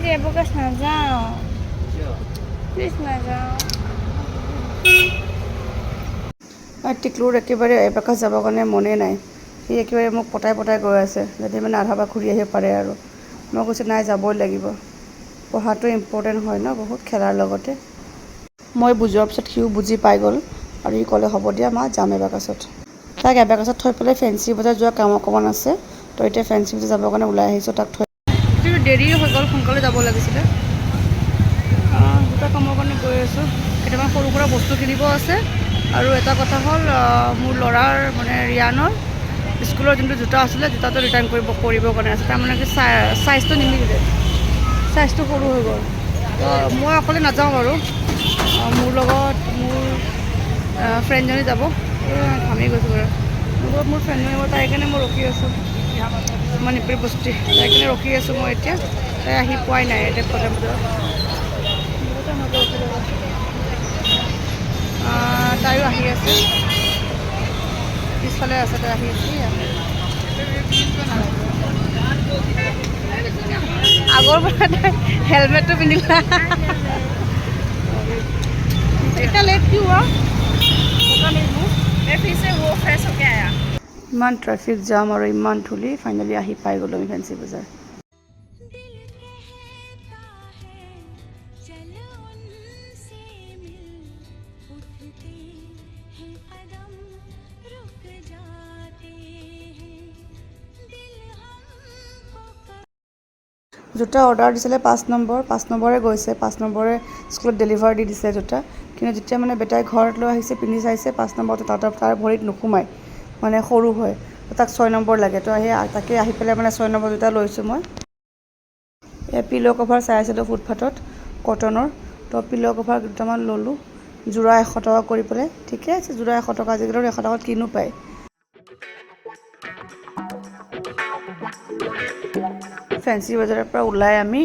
姐不个想这样，为什么这样？ টিকলুৰ একেবাৰে এপাকা যাবৰ কাৰণে মনেই নাই। সি একেবাৰে মোক পতাই পতাই গৈ আছে যাতে মানে আধা পৰা ঘূৰি আহিব পাৰে আৰু মই কৈছোঁ নাই যাবই লাগিব, পঢ়াটো ইম্পৰ্টেণ্ট হয় ন বহুত খেলাৰ লগতে। মই বুজোৱাৰ পিছত সিও বুজি পাই গ'ল আৰু সি ক'লে হ'ব দিয়া মা যাম এবাকাছত। তাক এবাকাছত থৈ পেলাই ফেঞ্চি বজাৰ যোৱা কাম অকণমান আছে, তো এতিয়া ফেঞ্চি বজাৰ যাবৰ কাৰণে ওলাই আহিছোঁ তাক থৈ। কিন্তু দেৰি হৈ গ'ল, সোনকালে যাব লাগিছিলে। দুটা কামৰ কাৰণে গৈ আছোঁ, কেইটামান সৰু সুৰা বস্তু কিনিব আছে আৰু এটা কথা হ'ল মোৰ ল'ৰাৰ মানে ৰিয়ানৰ স্কুলৰ যোনটো জোতা আছিলে জোতাটো ৰিটাৰ্ণ কৰিবৰ কাৰণে আছে। তাৰমানে কি চাইজটো নিমিলিলে, চাইজটো সৰু হৈ গ'ল। তো মই অকলে নাযাওঁ বাৰু, মোৰ লগত মোৰ ফ্ৰেণ্ডজনী যাব। ঘামি গৈছোঁ বাৰু, মোৰ ফ্ৰেণ্ডজনী তাই কাৰণে মই ৰখি আছোঁ মণিপুৰী বস্তি, তাই কাৰণে ৰখি আছোঁ মই এতিয়া। তাই আহি পোৱাই নাই এতিয়া প্ৰথম তাইও আহি আছে, পিছফালে আছে তাই আহি আছে। আগৰ পৰা তাই হেলমেটটো পিন্ধিলা, इतना लेट क्यों हुआ? पता नहीं हूँ। मैं फिर से वो फ्रेश होके आया। इमान ट्रैफिक जाम और इमान धूली, फाइनली आही पाई गलो मी फैंसी बाजार। জোতা অৰ্ডাৰ দিছিলে 5 নম্বৰে গৈছে, 5 নম্বৰে স্কুলত ডেলিভাৰ দি দিছে জোতা। কিন্তু যেতিয়া মানে বেটাই ঘৰত লৈ আহিছে পিন্ধি চাইছে 5 নম্বৰটো তাৰ ভৰিত নোসোমায়, মানে সৰু হয়, তাক 6 নম্বৰ লাগে। তো তাকে আহি পেলাই মানে 6 নম্বৰ জোতা লৈছোঁ মই। পিল' কভাৰ চাই আছিলোঁ ফুটপাথত কটনৰ, তো পিল' কভাৰ দুটামান ল'লোঁ, যোৰা 100 টকা কৰি পেলাই। ঠিকে আছে, যোৰা 100 টকা, আজিকালি 100 টকাত কিনো পায়। ফেঞ্চি বজাৰৰ পৰা ওলাই আমি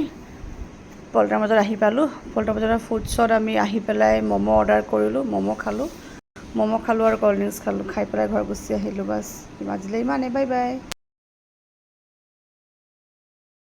পল্টন বজাৰ আহি পালোঁ। পল্টন বজাৰৰ ফুডছত আমি আহি পেলাই ম'ম' অৰ্ডাৰ কৰিলোঁ, ম'ম' খালোঁ আৰু ক'ল্ড ড্ৰিংকছ খালোঁ। খাই পেলাই ঘৰ গুচি আহিলোঁ, বাছ আজিলৈ ইমানেই, বাই বাই।